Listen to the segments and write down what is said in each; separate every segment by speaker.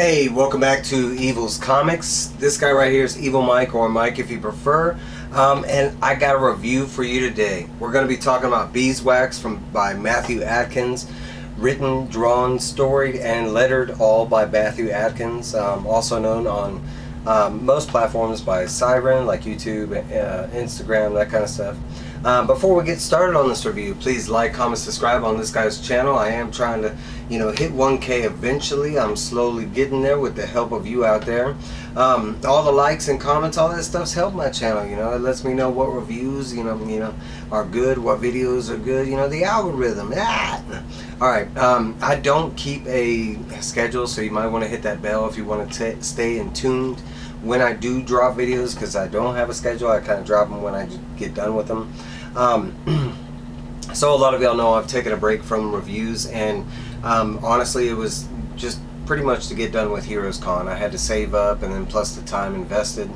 Speaker 1: Hey, welcome back to Evil's Comics. This guy right here is Evil Mike, or Mike if you prefer. And I got a review for you today. We're going to be talking about Beeswax by Matthew Adkins. Written, drawn, storied, and lettered all by Matthew Adkins. Also known on most platforms by Siren, like YouTube, Instagram, that kind of stuff. Before we get started on this review, please like, comment, subscribe on this guy's channel. I am trying to, hit 1K eventually. I'm slowly getting there with the help of you out there. All the likes and comments, all that stuff's helped my channel. It lets me know what reviews, are good, what videos are good. The algorithm. All right. I don't keep a schedule, so you might want to hit that bell if you want to stay in tuned when I do drop videos, because I don't have a schedule. I kind of drop them when I get done with them. So a lot of y'all know I've taken a break from reviews, and honestly it was just pretty much to get done with Heroes Con. I had to save up, and then plus the time invested.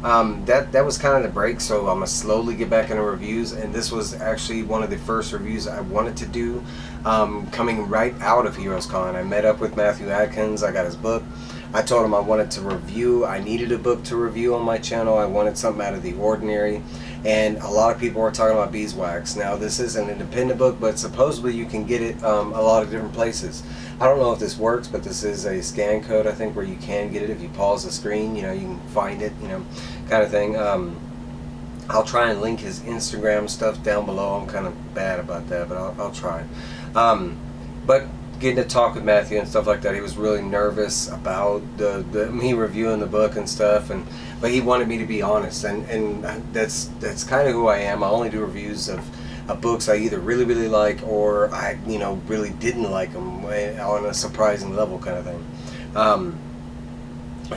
Speaker 1: That was kind of the break, so I'm going to slowly get back into reviews, and this was actually one of the first reviews I wanted to do coming right out of Heroes Con. I met up with Matthew Adkins. I got his book. I told him I wanted to review. I needed a book to review on my channel. I wanted something out of the ordinary. And a lot of people are talking about Beeswax. Now, this is an independent book, but supposedly you can get it a lot of different places. I don't know if this works, but this is a scan code, I think, where you can get it. If you pause the screen, you can find it, kind of thing. I'll try and link his Instagram stuff down below. I'm kind of bad about that, but I'll try. But getting to talk with Matthew and stuff like that, he was really nervous about me reviewing the book and stuff, but he wanted me to be honest, and that's kind of who I am. I only do reviews of books I either really like, or I really didn't like them on a surprising level, kind of thing.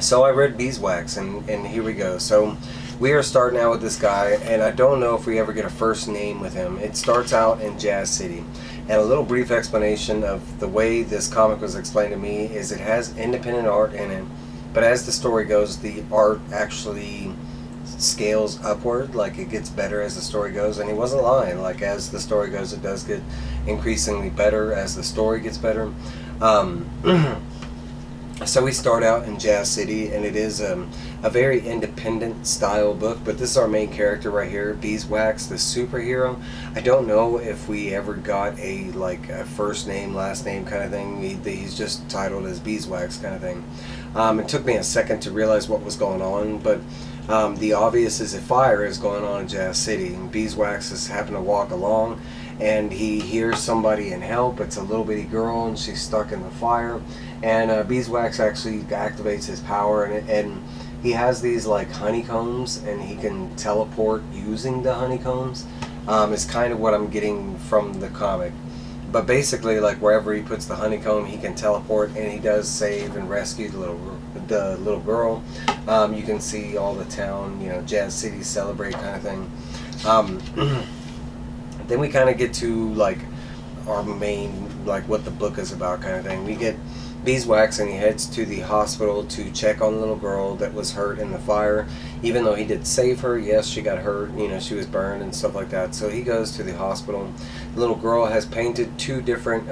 Speaker 1: So I read Beeswax, and here we go. So we are starting out with this guy, and I don't know if we ever get a first name with him. It starts out in Jazz City. And a little brief explanation of the way this comic was explained to me is it has independent art in it, but as the story goes, the art actually scales upward, like it gets better as the story goes. And he wasn't lying, like as the story goes, it does get increasingly better as the story gets better. So we start out in Jazz City, and it is a very independent style book, but this is our main character right here, Beeswax, the superhero. I don't know if we ever got a first name, last name kind of thing. He's just titled as Beeswax kind of thing. It took me a second to realize what was going on, but the obvious is a fire is going on in Jazz City, and Beeswax has happened to walk along, and he hears somebody in help. It's a little bitty girl, and she's stuck in the fire, and Beeswax actually activates his power, and he has these like honeycombs, and he can teleport using the honeycombs. Is kind of what I'm getting from the comic. But basically, like wherever he puts the honeycomb, he can teleport, and he does save and rescue the little girl. You can see all the town, Jazz City celebrate kind of thing. Then we kind of get to like our main, like what the book is about kind of thing. We get Beeswax, and he heads to the hospital to check on the little girl that was hurt in the fire. Even though he did save her, yes, she got hurt, she was burned and stuff like that. So he goes to the hospital. The little girl has painted two different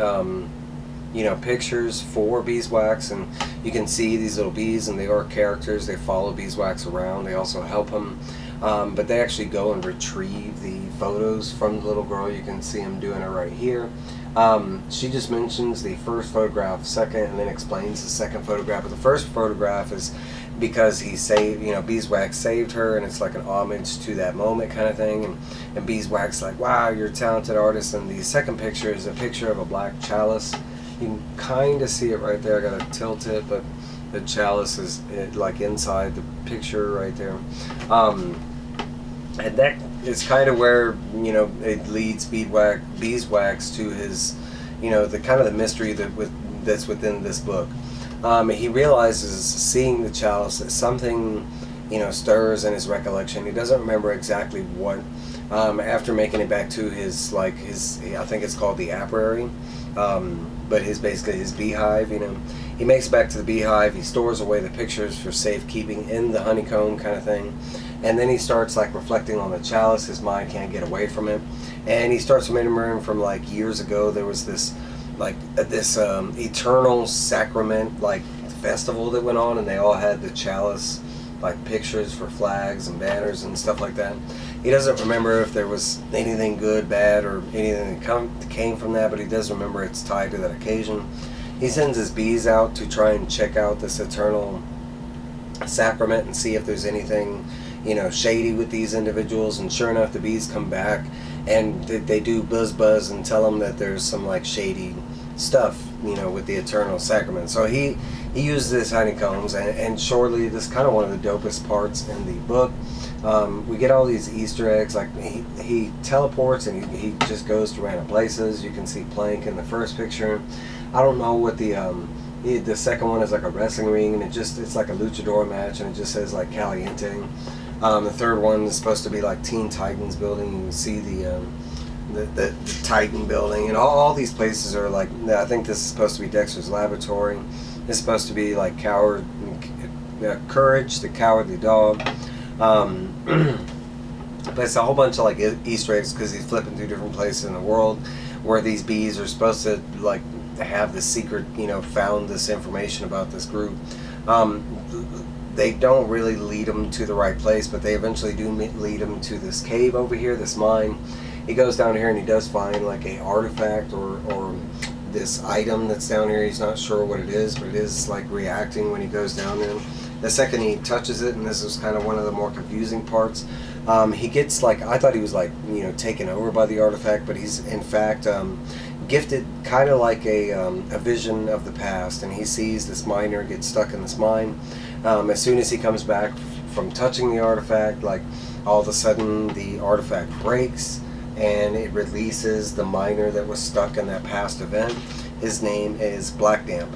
Speaker 1: pictures for Beeswax, and you can see these little bees, and they are characters. They follow Beeswax around. They also help him. But they actually go and retrieve the photos from the little girl. You can see him doing it right here. She just mentions the first photograph second, and then explains the second photograph. But the first photograph is because he saved, Beeswax saved her, and it's like an homage to that moment kind of thing. And Beeswax like, wow, you're a talented artist. And the second picture is a picture of a black chalice. You can kind of see it right there. I gotta tilt it, but the chalice is like inside the picture right there. And that is kind of where it leads Beeswax to his the kind of the mystery that's within this book. He realizes, seeing the chalice, that something stirs in his recollection. He doesn't remember exactly what. After making it back to his I think it's called the apiary, but basically his beehive. He makes it back to the beehive. He stores away the pictures for safekeeping in the honeycomb kind of thing. And then he starts like reflecting on the chalice. His mind can't get away from it. And he starts remembering from like years ago, there was this eternal sacrament, like festival that went on, and they all had the chalice like pictures for flags and banners and stuff like that. He doesn't remember if there was anything good, bad, or anything that came from that, but he does remember it's tied to that occasion. He sends his bees out to try and check out this eternal sacrament and see if there's anything, you know, shady with these individuals. And sure enough, the bees come back and they do buzz and tell him that there's some like shady stuff, you know, with the eternal sacrament. So he used this honeycombs, and shortly, this is kind of one of the dopest parts in the book. We get all these Easter eggs, like he teleports and he just goes to random places. You can see Plank in the first picture. I don't know what the second one is, like a wrestling ring, and it's like a luchador match, and it just says like Caliente. The third one is supposed to be like Teen Titans building. You can see the Titan building, and all these places are like, I think this is supposed to be Dexter's laboratory. It's supposed to be like Courage, the Cowardly Dog. But it's a whole bunch of like Easter eggs because he's flipping through different places in the world where these bees are supposed to like have this secret, you know, found this information about this group. They don't really lead him to the right place, but they eventually do lead him to this cave over here, this mine. He goes down here and he does find like a artifact or this item that's down here. He's not sure what it is, but it is like reacting when he goes down there. The second he touches it, and this is kind of one of the more confusing parts, he gets like, I thought he was like, you know, taken over by the artifact, but he's in fact gifted kind of like a vision of the past, and he sees this miner get stuck in this mine. As soon as he comes back from touching the artifact, like all of a sudden the artifact breaks and it releases the miner that was stuck in that past event. His name is Black Damp.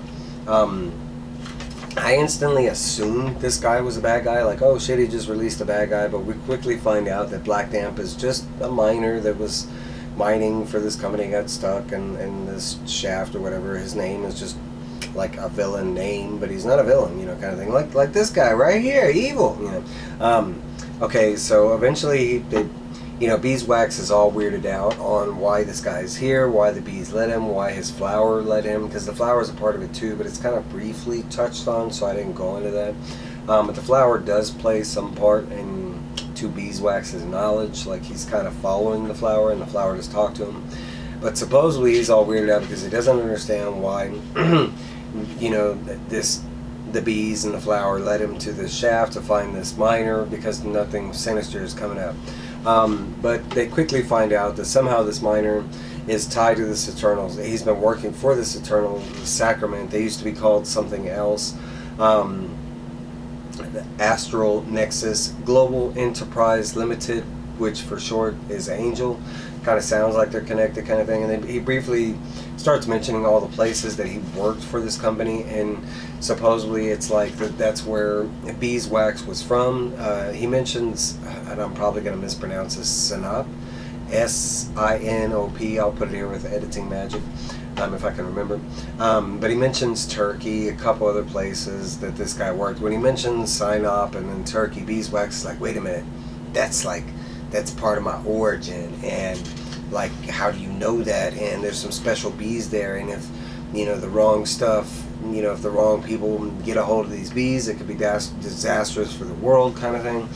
Speaker 1: I instantly assumed this guy was a bad guy, like, oh shit, he just released a bad guy, but we quickly find out that Black Damp is just a miner that was mining for this company, got stuck in this shaft or whatever. His name is just like a villain name, but he's not a villain, you know, kind of thing. Like this guy right here, evil, you know. Okay, so eventually you know, Beeswax is all weirded out on why this guy is here, why the bees led him, why his flower led him, because the flower is a part of it too, but it's kind of briefly touched on, so I didn't go into that. But the flower does play some part to Beeswax's knowledge, like he's kind of following the flower, and the flower just talked to him. But supposedly he's all weirded out because he doesn't understand why, you know, the bees and the flower led him to the shaft to find this miner, because nothing sinister is coming up. But they quickly find out that somehow this miner is tied to this eternal. He's been working for this eternal sacrament. They used to be called something else. The Astral Nexus Global Enterprise Limited, which for short is Angel. Kind of sounds like they're connected, kind of thing. And then he briefly starts mentioning all the places that he worked for this company, and supposedly it's like that's where Beeswax was from. He mentions, and I'm probably going to mispronounce this, Sinop, S-I-N-O-P. I'll put it here with editing magic, if I can remember. But he mentions Turkey, a couple other places that this guy worked. When he mentions Sinop and then Turkey, Beeswax is like, wait a minute, that's part of my origin, and like, how do you know that? And there's some special bees there, and if, you know, the wrong stuff, you know, if the wrong people get a hold of these bees, it could be disastrous for the world, kind of thing.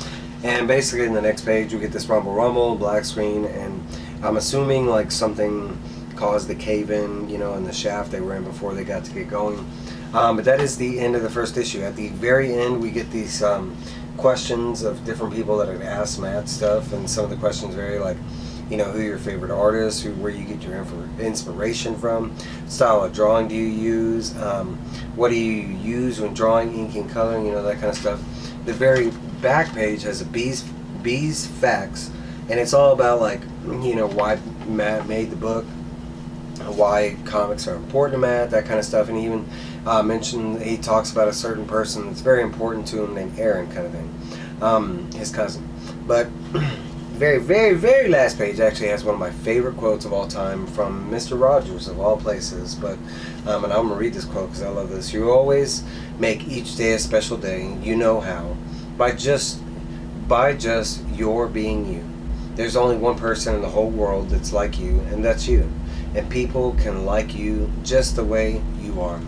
Speaker 1: And basically in the next page we get this rumble, black screen, and I'm assuming like something caused the cave-in, you know, in the shaft they were in before they got to get going. But that is the end of the first issue. At the very end we get these questions of different people that have asked Matt stuff, and some of the questions vary, like, you know, who your favorite artist, where you get your inspiration from, style of drawing do you use, what do you use when drawing, inking, coloring, you know, that kind of stuff. The very back page has a bees facts, and it's all about, like, you know, why Matt made the book, why comics are important to Matt, that kind of stuff. And he even he talks about a certain person that's very important to him named Aaron, kind of thing, his cousin. But very, very, very last page actually has one of my favorite quotes of all time from Mr. Rogers, of all places. But and I'm going to read this quote because I love this. You always make each day a special day. You know how. By just your being you. There's only one person in the whole world that's like you, and that's you. And people can like you just the way you are.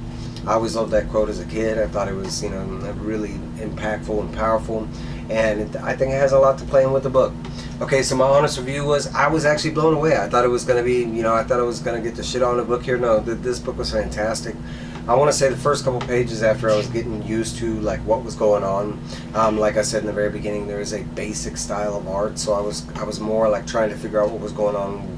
Speaker 1: I always loved that quote as a kid. I thought it was, you know, really impactful and powerful, and I think it has a lot to play in with the book. Okay, so my honest review was, I was actually blown away. I thought it was going to be, you know, I thought I was going to get the shit on the book here. No, this book was fantastic. I want to say the first couple pages, after I was getting used to like what was going on, like I said in the very beginning, there is a basic style of art, so I was more like trying to figure out what was going on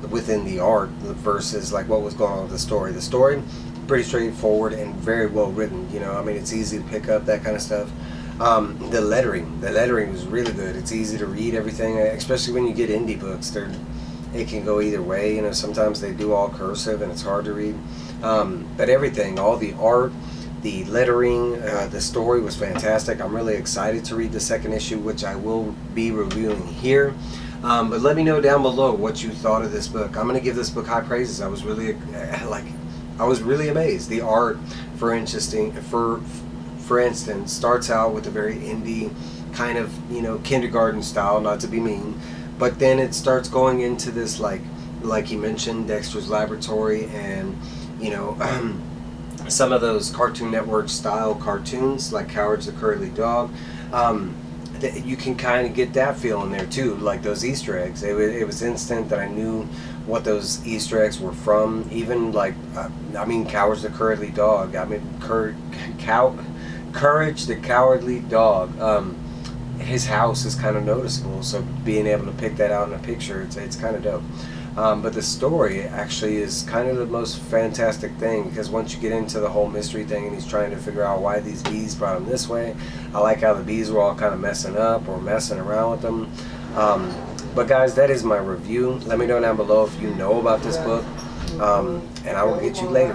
Speaker 1: within the art versus like what was going on with the story. The story, pretty straightforward and very well written. You know, I mean, it's easy to pick up that kind of stuff. The lettering was really good. It's easy to read everything, especially when you get indie books. It can go either way. You know, sometimes they do all cursive and it's hard to read. But everything, all the art, the lettering, the story was fantastic. I'm really excited to read the second issue, which I will be reviewing here. But let me know down below what you thought of this book. I'm going to give this book high praises. I was really amazed. The art, for instance, starts out with a very indie kind of, you know, kindergarten style, not to be mean, but then it starts going into this like he mentioned, Dexter's Laboratory, and you know, some of those Cartoon Network style cartoons like Courage the Cowardly Dog. You can kind of get that feeling there too, like those Easter eggs. It was instant that I knew what those Easter eggs were from. Even like, I mean, Courage the Cowardly Dog. I mean, Courage the Cowardly Dog. His house is kind of noticeable, so being able to pick that out in a picture, it's kind of dope. But the story actually is kind of the most fantastic thing, because once you get into the whole mystery thing and he's trying to figure out why these bees brought him this way, I like how the bees were all kind of messing up or messing around with them. But guys, that is my review. Let me know down below if you know about this book, and I will get you later.